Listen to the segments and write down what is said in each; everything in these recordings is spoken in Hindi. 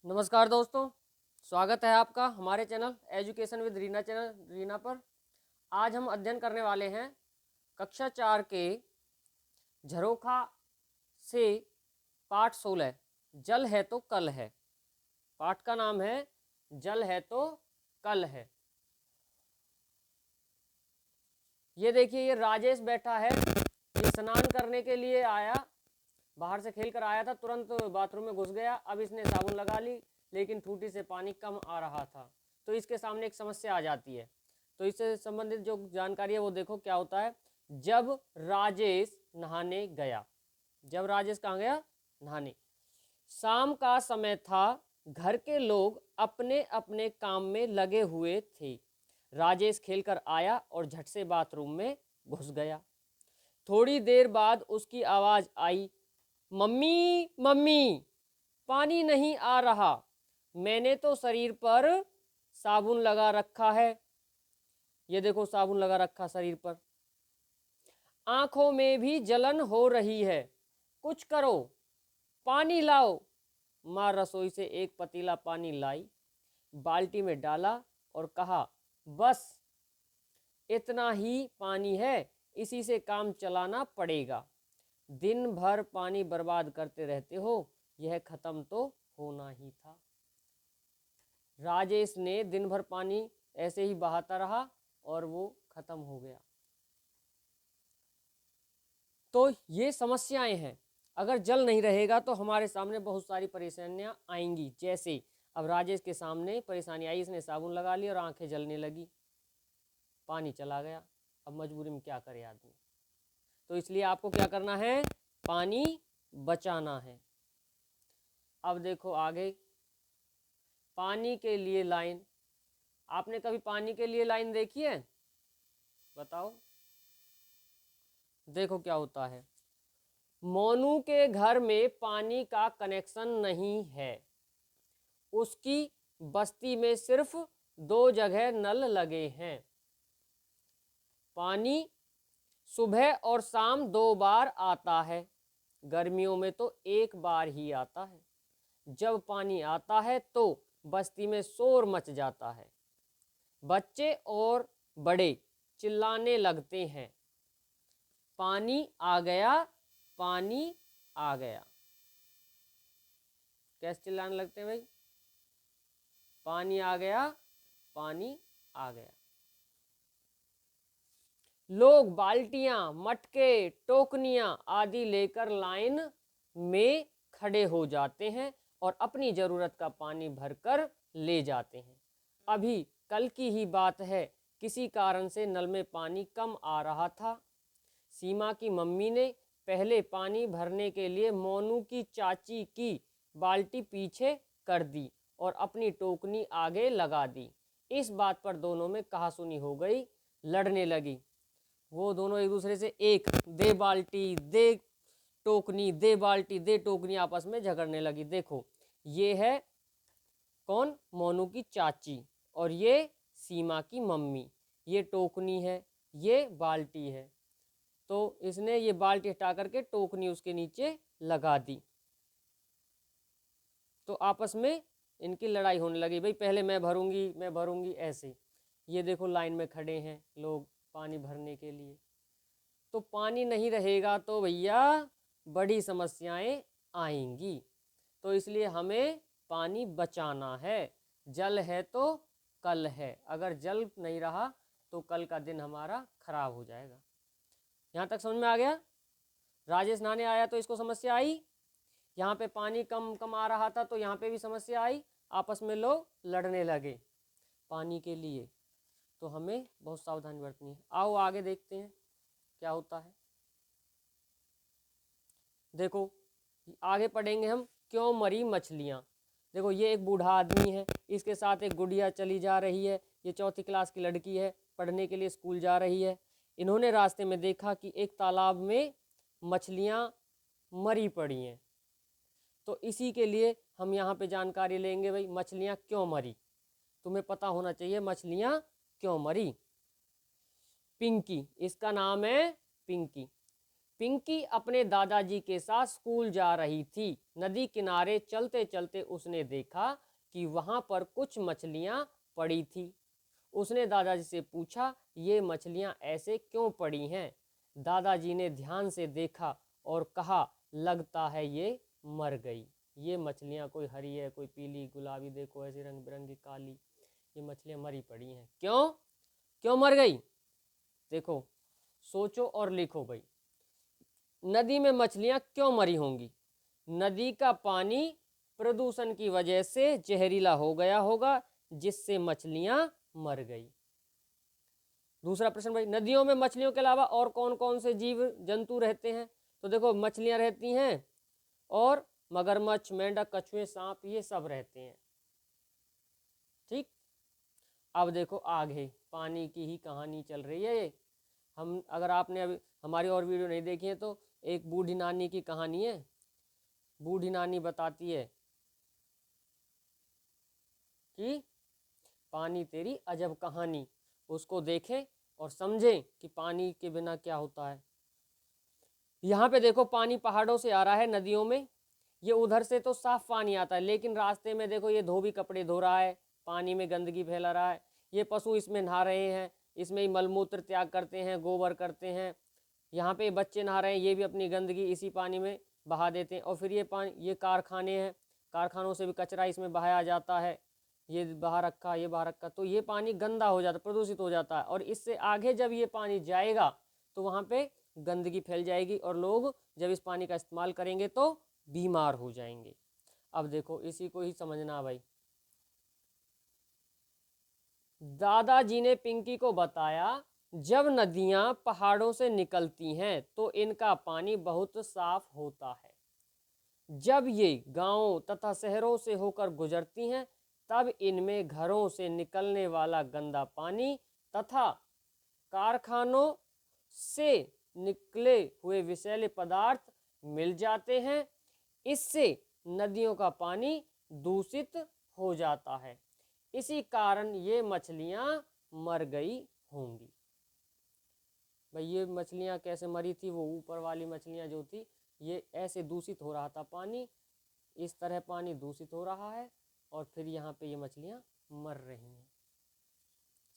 नमस्कार दोस्तों, स्वागत है आपका हमारे चैनल एजुकेशन विद रीना पर। आज हम अध्ययन करने वाले हैं कक्षा 4 के झरोखा से पाठ 16 जल है तो कल है। पाठ का नाम है जल है तो कल है। ये देखिए, ये राजेश बैठा है, ये स्नान करने के लिए आया, बाहर से खेल कर आया था, तुरंत बाथरूम में घुस गया। अब इसने साबुन लगा ली, लेकिन टूटी से पानी कम आ रहा था, तो इसके सामने एक समस्या आ जाती है। तो इससे संबंधित जो जानकारी है वो देखो क्या होता है। जब राजेश नहाने गया, जब राजेश कहाँ गया? नहाने। शाम का समय था, घर के लोग अपने अपने काम में लगे हुए थे। राजेश खेलकर आया और झट से बाथरूम में घुस गया। थोड़ी देर बाद उसकी आवाज आई, मम्मी मम्मी, पानी नहीं आ रहा। मैंने तो शरीर पर साबुन लगा रखा है। ये देखो, साबुन लगा रखा शरीर पर। आंखों में भी जलन हो रही है, कुछ करो, पानी लाओ। माँ रसोई से एक पतीला पानी लाई, बाल्टी में डाला और कहा, बस इतना ही पानी है, इसी से काम चलाना पड़ेगा। दिन भर पानी बर्बाद करते रहते हो, यह खत्म तो होना ही था। राजेश ने दिन भर पानी ऐसे ही बहाता रहा और वो खत्म हो गया। तो ये समस्याएं हैं। अगर जल नहीं रहेगा तो हमारे सामने बहुत सारी परेशानियां आएंगी। जैसे अब राजेश के सामने परेशानी आई, इसने साबुन लगा ली और आंखें जलने लगी, पानी चला गया। अब मजबूरी में क्या करे आदमी? तो इसलिए आपको क्या करना है? पानी बचाना है। अब देखो आगे, पानी के लिए लाइन। आपने कभी पानी के लिए लाइन देखी है? बताओ। देखो क्या होता है। मोनू के घर में पानी का कनेक्शन नहीं है। उसकी बस्ती में सिर्फ 2 जगह नल लगे हैं। पानी सुबह और शाम 2 बार आता है। गर्मियों में तो 1 बार ही आता है। जब पानी आता है तो बस्ती में शोर मच जाता है। बच्चे और बड़े चिल्लाने लगते हैं, पानी आ गया, पानी आ गया। कैसे चिल्लाने लगते हैं भाई? पानी आ गया, पानी आ गया। लोग बाल्टियां, मटके, टोकनियां आदि लेकर लाइन में खड़े हो जाते हैं और अपनी जरूरत का पानी भरकर ले जाते हैं। अभी कल की ही बात है, किसी कारण से नल में पानी कम आ रहा था। सीमा की मम्मी ने पहले पानी भरने के लिए मोनू की चाची की बाल्टी पीछे कर दी और अपनी टोकनी आगे लगा दी। इस बात पर दोनों में कहासुनी हो गई, लड़ने लगी। वो दोनों एक दूसरे से एक दे बाल्टी दे टोकनी, दे बाल्टी दे टोकनी, आपस में झगड़ने लगी। देखो, ये है कौन? मोनू की चाची और ये सीमा की मम्मी। ये टोकनी है, ये बाल्टी है। तो इसने ये बाल्टी हटा करके टोकनी उसके नीचे लगा दी। तो आपस में इनकी लड़ाई होने लगी, भाई पहले मैं भरूंगी, मैं भरूंगी, ऐसे। ये देखो लाइन में खड़े हैं लोग पानी भरने के लिए। तो पानी नहीं रहेगा तो भैया बड़ी समस्याएं आएंगी। तो इसलिए हमें पानी बचाना है। जल है तो कल है। अगर जल नहीं रहा तो कल का दिन हमारा खराब हो जाएगा। यहाँ तक समझ में आ गया? राजेश नहाने आया तो इसको समस्या आई, यहाँ पे पानी कम कम आ रहा था तो यहाँ पे भी समस्या आई। आपस में लोग लड़ने लगे पानी के लिए। तो हमें बहुत सावधानी बरतनी है। आओ आगे देखते हैं क्या होता है। देखो आगे पढ़ेंगे हम, क्यों मरी मछलियाँ। देखो, ये एक बूढ़ा आदमी है, इसके साथ एक गुड़िया चली जा रही है। ये 4th क्लास की लड़की है, पढ़ने के लिए स्कूल जा रही है। इन्होंने रास्ते में देखा कि एक तालाब में मछलियाँ मरी पड़ी हैं। तो इसी के लिए हम यहाँ पे जानकारी लेंगे, भाई मछलियाँ क्यों मरी। तुम्हें पता होना चाहिए मछलियाँ क्यों मरी। पिंकी, इसका नाम है पिंकी। पिंकी अपने दादाजी के साथ स्कूल जा रही थी। नदी किनारे चलते चलते उसने देखा कि वहां पर कुछ मछलियां पड़ी थी। उसने दादाजी से पूछा, ये मछलियां ऐसे क्यों पड़ी हैं? दादाजी ने ध्यान से देखा और कहा, लगता है ये मर गई। ये मछलियां कोई हरी है, कोई पीली, गुलाबी, देखो ऐसे रंग बिरंगी, काली, ये मछलियां मरी पड़ी हैं। क्यों क्यों मर गई? देखो, सोचो और लिखो भाई। नदी में मछलियां क्यों मरी होंगी? नदी का पानी प्रदूषण की वजह से जहरीला हो गया होगा, जिससे मछलियां मर गई। दूसरा प्रश्न भाई, नदियों में मछलियों के अलावा और कौन कौन से जीव जंतु रहते हैं? तो देखो, मछलियां रहती हैं और मगरमच्छ, मेंढक, कछुए, सांप, ये सब रहते हैं। ठीक, अब देखो आगे पानी की ही कहानी चल रही है ये। हम, अगर आपने अभी हमारी और वीडियो नहीं देखी है तो एक बूढ़ी नानी की कहानी है। बूढ़ी नानी बताती है कि पानी तेरी अजब कहानी। उसको देखें और समझें कि पानी के बिना क्या होता है। यहाँ पे देखो, पानी पहाड़ों से आ रहा है नदियों में। ये उधर से तो साफ पानी आता है, लेकिन रास्ते में देखो ये धोबी कपड़े धो रहा है, पानी में गंदगी फैला रहा है। ये पशु इसमें नहा रहे हैं, इसमें ही मलमूत्र त्याग करते हैं, गोबर करते हैं। यहाँ पे बच्चे नहा रहे हैं, ये भी अपनी गंदगी इसी पानी में बहा देते हैं। और फिर ये पानी, ये कारखाने हैं, कारखानों से भी कचरा इसमें बहाया जाता है। ये बहा रखा, ये बहा रखा, तो ये पानी गंदा हो जाता है, प्रदूषित हो जाता है। और इससे आगे जब ये पानी जाएगा तो वहाँ पे गंदगी फैल जाएगी और लोग जब इस पानी का इस्तेमाल करेंगे तो बीमार हो जाएंगे। अब देखो, इसी को ही समझना भाई। दादाजी ने पिंकी को बताया, जब नदियां पहाड़ों से निकलती हैं तो इनका पानी बहुत साफ होता है। जब ये गांवों तथा शहरों से होकर गुजरती हैं तब इनमें घरों से निकलने वाला गंदा पानी तथा कारखानों से निकले हुए विषैले पदार्थ मिल जाते हैं। इससे नदियों का पानी दूषित हो जाता है। इसी कारण ये मछलियां मर गई होंगी। भाई, ये मछलियां कैसे मरी थी? वो ऊपर वाली मछलियां जो थी, ये ऐसे दूषित हो रहा था पानी, इस तरह पानी दूषित हो रहा है और फिर यहाँ पे ये मछलियां मर रही हैं।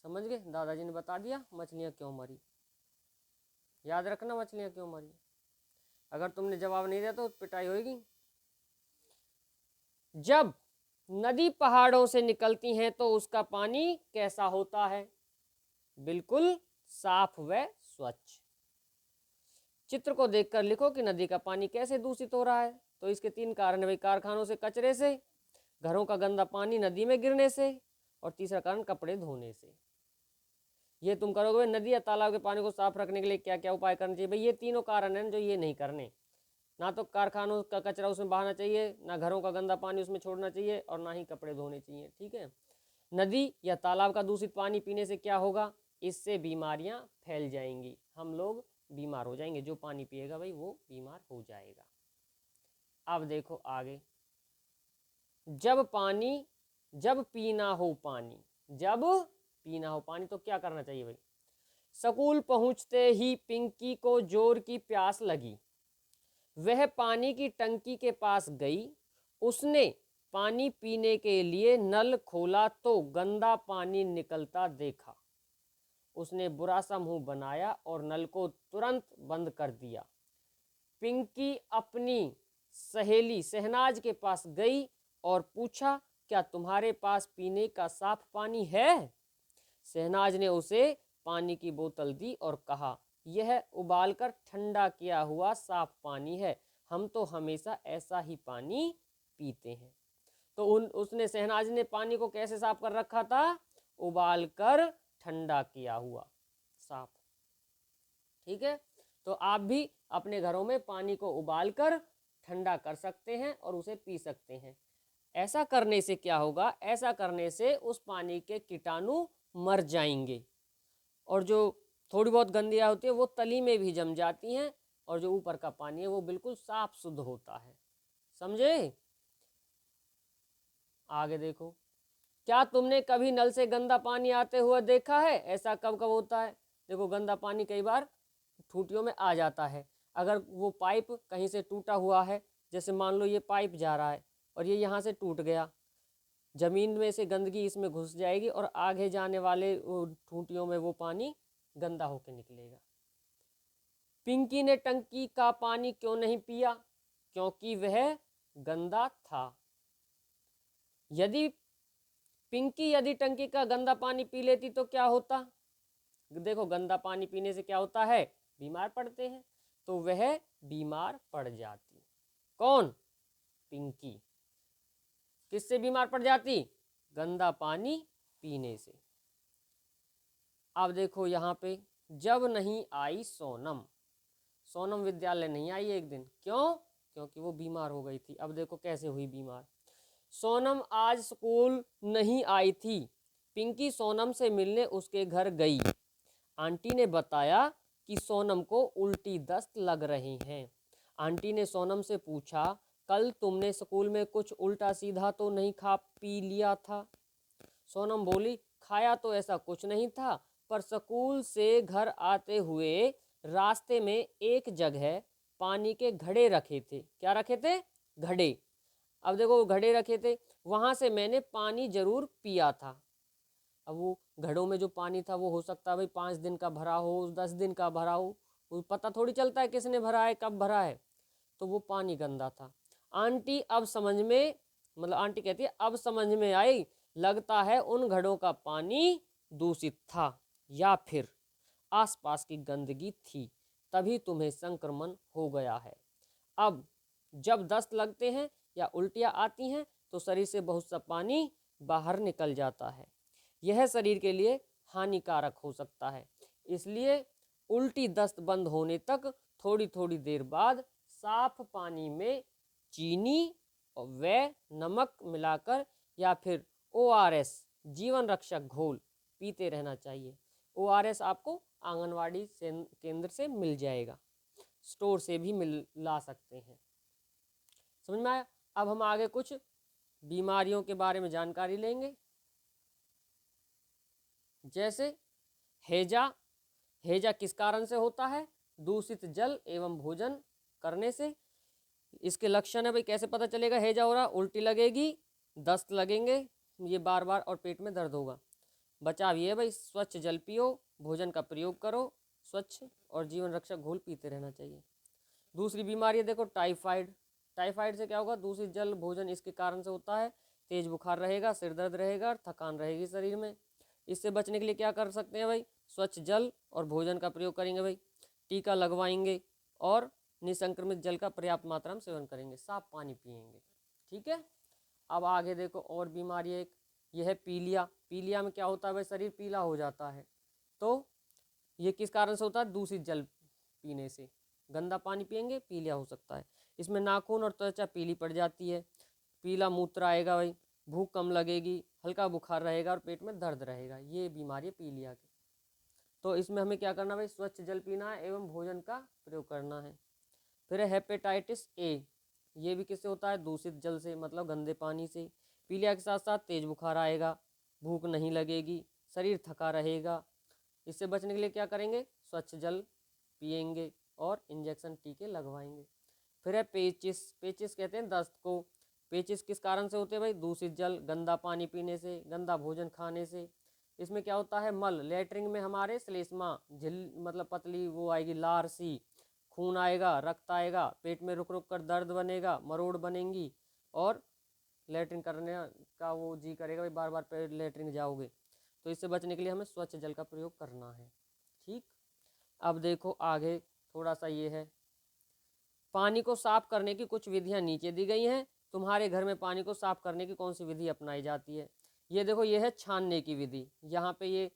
समझ गए? दादाजी ने बता दिया मछलियां क्यों मरी। याद रखना मछलियां क्यों मरी। अगर तुमने जवाब नहीं दिया तो पिटाई होगी। जब नदी पहाड़ों से निकलती हैं तो उसका पानी कैसा होता है? बिल्कुल साफ व स्वच्छ। चित्र को देखकर लिखो कि नदी का पानी कैसे दूषित हो रहा है। तो इसके 3 कारण है भाई। कारखानों से कचरे से, घरों का गंदा पानी नदी में गिरने से, और तीसरा कारण कपड़े धोने से। ये तुम करोगे भाई। नदी या तालाब के पानी को साफ रखने के लिए क्या क्या उपाय करने चाहिए? भाई, ये तीनों कारण हैं जो ये नहीं करने। ना तो कारखानों का कचरा उसमें बहाना चाहिए, ना घरों का गंदा पानी उसमें छोड़ना चाहिए, और ना ही कपड़े धोने चाहिए। ठीक है। नदी या तालाब का दूषित पानी पीने से क्या होगा? इससे बीमारियां फैल जाएंगी, हम लोग बीमार हो जाएंगे। जो पानी पिएगा भाई वो बीमार हो जाएगा। अब देखो आगे, जब पीना हो पानी तो क्या करना चाहिए भाई? स्कूल पहुंचते ही पिंकी को जोर की प्यास लगी। वह पानी की टंकी के पास गई। उसने पानी पीने के लिए नल खोला तो गंदा पानी निकलता देखा। उसने बुरा सा मुंह बनाया और नल को तुरंत बंद कर दिया। पिंकी अपनी सहेली शहनाज के पास गई और पूछा, क्या तुम्हारे पास पीने का साफ पानी है? शहनाज ने उसे पानी की बोतल दी और कहा, यह उबालकर ठंडा किया हुआ साफ पानी है। हम तो हमेशा ऐसा ही पानी पीते हैं। तो उसने, शहनाज ने पानी को कैसे साफ कर रखा था? उबालकर ठंडा किया हुआ साफ। ठीक है। तो आप भी अपने घरों में पानी को उबालकर ठंडा कर सकते हैं और उसे पी सकते हैं। ऐसा करने से क्या होगा? ऐसा करने से उस पानी के कीटाणु मर जाएंगे और जो थोड़ी बहुत गंदियाँ होती है वो तली में भी जम जाती हैं, और जो ऊपर का पानी है वो बिल्कुल साफ शुद्ध होता है। समझे? आगे देखो, क्या तुमने कभी नल से गंदा पानी आते हुए देखा है? ऐसा कब कब होता है? देखो, गंदा पानी कई बार टूटियों में आ जाता है। अगर वो पाइप कहीं से टूटा हुआ है, जैसे मान लो ये पाइप जा रहा है और ये यहाँ से टूट गया, जमीन में से गंदगी इसमें घुस जाएगी और आगे जाने वाले ठूंठियों में वो पानी गंदा होकर निकलेगा। पिंकी ने टंकी का पानी क्यों नहीं पिया? क्योंकि वह गंदा था। यदि टंकी का गंदा पानी पी लेती तो क्या होता? देखो, गंदा पानी पीने से क्या होता है? बीमार पड़ते हैं, तो वह बीमार पड़ जाती। कौन? पिंकी। किससे बीमार पड़ जाती? गंदा पानी पीने से। अब देखो यहाँ पे, जब नहीं आई सोनम, सोनम विद्यालय नहीं आई एक दिन। क्यों? क्योंकि वो बीमार हो गई थी। अब देखो कैसे हुई बीमार। सोनम आज स्कूल नहीं आई थी। पिंकी सोनम से मिलने उसके घर गई। आंटी ने बताया कि सोनम को उल्टी दस्त लग रही हैं। आंटी ने सोनम से पूछा, कल तुमने स्कूल में कुछ उल्टा सीधा तो नहीं खा पी लिया था? सोनम बोली, खाया तो ऐसा कुछ नहीं था, पर स्कूल से घर आते हुए रास्ते में एक जगह पानी के घड़े रखे थे। क्या रखे थे? घड़े। अब देखो, घड़े रखे थे, वहां से मैंने पानी जरूर पिया था। अब वो घड़ों में जो पानी था वो हो सकता है भाई 5 दिन का भरा हो, 10 दिन का भरा हो, वो पता थोड़ी चलता है किसने भरा है, कब भरा है। तो वो पानी गंदा था। आंटी अब समझ में, मतलब आंटी कहती है, अब समझ में आई, लगता है उन घड़ों का पानी दूषित था या फिर आसपास की गंदगी थी, तभी तुम्हें संक्रमण हो गया है। अब जब दस्त लगते हैं या उल्टियाँ आती हैं तो शरीर से बहुत सा पानी बाहर निकल जाता है। यह शरीर के लिए हानिकारक हो सकता है, इसलिए उल्टी दस्त बंद होने तक थोड़ी थोड़ी देर बाद साफ पानी में चीनी व नमक मिलाकर या फिर ORS जीवन रक्षक घोल पीते रहना चाहिए। ORS आपको आंगनवाड़ी केंद्र से मिल जाएगा, स्टोर से भी ला सकते हैं। समझ में आया? अब हम आगे कुछ बीमारियों के बारे में जानकारी लेंगे, जैसे हैजा। हैजा किस कारण से होता है? दूषित जल एवं भोजन करने से। इसके लक्षण है भाई, कैसे पता चलेगा हैजा हो रहा? उल्टी लगेगी, दस्त लगेंगे, ये बार बार, और पेट में दर्द होगा। बचाव ये है भाई, स्वच्छ जल पियो, भोजन का प्रयोग करो स्वच्छ, और जीवन रक्षक घोल पीते रहना चाहिए। दूसरी बीमारी है देखो, टाइफाइड। टाइफाइड से क्या होगा? दूषित जल भोजन इसके कारण से होता है। तेज बुखार रहेगा, सिर दर्द रहेगा और थकान रहेगी शरीर में। इससे बचने के लिए क्या कर सकते हैं भाई? स्वच्छ जल और भोजन का प्रयोग करेंगे भाई, टीका लगवाएंगे और निसंक्रमित जल का पर्याप्त मात्रा में सेवन करेंगे, साफ पानी पिएंगे। ठीक है। अब आगे देखो और बीमारी एक, यह है पीलिया। पीलिया में क्या होता है भाई? शरीर पीला हो जाता है। तो ये किस कारण से होता है? दूषित जल पीने से। गंदा पानी पिएंगे, पीलिया हो सकता है। इसमें नाखून और त्वचा पीली पड़ जाती है, पीला मूत्र आएगा भाई, भूख कम लगेगी, हल्का बुखार रहेगा और पेट में दर्द रहेगा। ये बीमारी है पीलिया की। तो इसमें हमें क्या करना भाई? स्वच्छ जल पीना है एवं भोजन का प्रयोग करना है। फिर है हेपेटाइटिस ए। ये भी किससे होता है? दूषित जल से, मतलब गंदे पानी से। पीलिया के साथ साथ तेज बुखार आएगा, भूख नहीं लगेगी, शरीर थका रहेगा। इससे बचने के लिए क्या करेंगे? स्वच्छ जल पिएंगे और इंजेक्शन टीके लगवाएंगे। फिर है पेचिस। पेचिस कहते हैं दस्त को। पेचिस किस कारण से होते हैं भाई? दूषित जल, गंदा पानी पीने से, गंदा भोजन खाने से। इसमें क्या होता है? मल, लेटरिन में हमारे श्लेष्मा झिल, मतलब पतली वो आएगी, लार सी, खून आएगा, रक्त आएगा, पेट में रुक रुक कर दर्द बनेगा, मरोड़ बनेंगी और लेटरिन करने का वो जी करेगा भाई, बार बार लेटरिन जाओगे। तो इससे बचने के लिए हमें स्वच्छ जल का प्रयोग करना है। ठीक। अब देखो आगे थोड़ा सा ये है, पानी को साफ करने की कुछ विधियां नीचे दी गई हैं। तुम्हारे घर में पानी को साफ करने की कौन सी विधि अपनाई जाती है? ये देखो, ये है छानने की विधि। यहाँ पे ये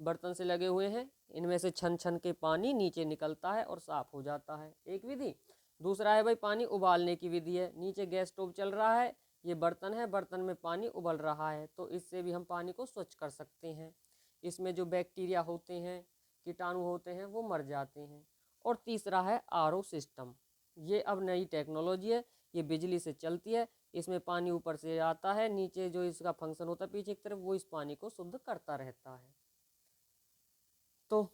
बर्तन से लगे हुए हैं, इनमें से छन छन के पानी नीचे निकलता है और साफ हो जाता है, एक विधि। दूसरा है भाई पानी उबालने की विधि है। नीचे गैस स्टोव चल रहा है, ये बर्तन है, बर्तन में पानी उबल रहा है, तो इससे भी हम पानी को स्वच्छ कर सकते हैं। इसमें जो बैक्टीरिया होते हैं, कीटाणु होते हैं, वो मर जाते हैं। और तीसरा है RO सिस्टम। ये अब नई टेक्नोलॉजी है, ये बिजली से चलती है। इसमें पानी ऊपर से आता है, नीचे जो इसका फंक्शन होता है पीछे की तरफ, वो इस पानी को शुद्ध करता रहता है। तो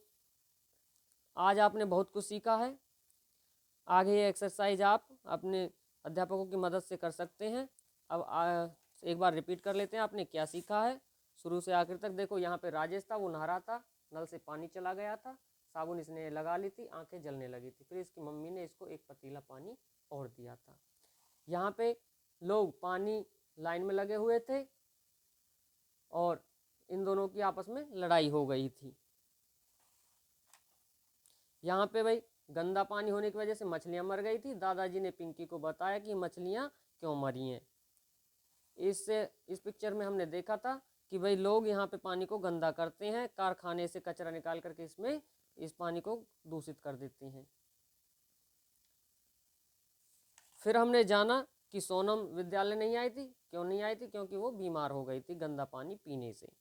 आज आपने बहुत कुछ सीखा है। आगे ये एक्सरसाइज आप अपने अध्यापकों की मदद से कर सकते हैं। अब एक बार रिपीट कर लेते हैं आपने क्या सीखा है शुरू से आखिर तक। देखो यहाँ पे राजेश था, वो नहा रहा था, नल से पानी चला गया था, साबुन इसने लगा ली थी, आंखें जलने लगी थी, फिर इसकी मम्मी ने इसको एक पतीला पानी और दिया था। यहाँ पे लोग पानी लाइन में लगे हुए थे और इन दोनों की आपस में लड़ाई हो गई थी। यहाँ पे भाई गंदा पानी होने की वजह से मछलियाँ मर गई थी। दादाजी ने पिंकी को बताया कि मछलियाँ क्यों मरी हैं। इस पिक्चर में हमने देखा था कि भाई लोग यहाँ पे पानी को गंदा करते हैं, कारखाने से कचरा निकाल करके इस पानी को दूषित कर देते हैं। फिर हमने जाना कि सोनम विद्यालय नहीं आई थी। क्यों नहीं आई थी? क्योंकि वो बीमार हो गई थी गंदा पानी पीने से।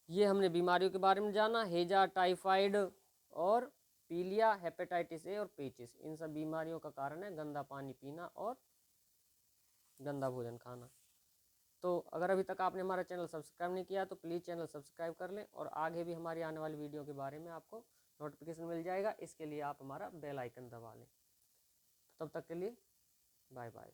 ये हमने बीमारियों के बारे में जाना, हेजा, टाइफाइड और पीलिया, हेपेटाइटिस ए और पेचिस। इन सब बीमारियों का कारण है गंदा पानी पीना और गंदा भोजन खाना। तो अगर अभी तक आपने हमारा चैनल सब्सक्राइब नहीं किया तो प्लीज़ चैनल सब्सक्राइब कर लें, और आगे भी हमारी आने वाली वीडियो के बारे में आपको नोटिफिकेशन मिल जाएगा। इसके लिए आप हमारा बेल आइकन दबा लें। तब तक के लिए बाय बाय।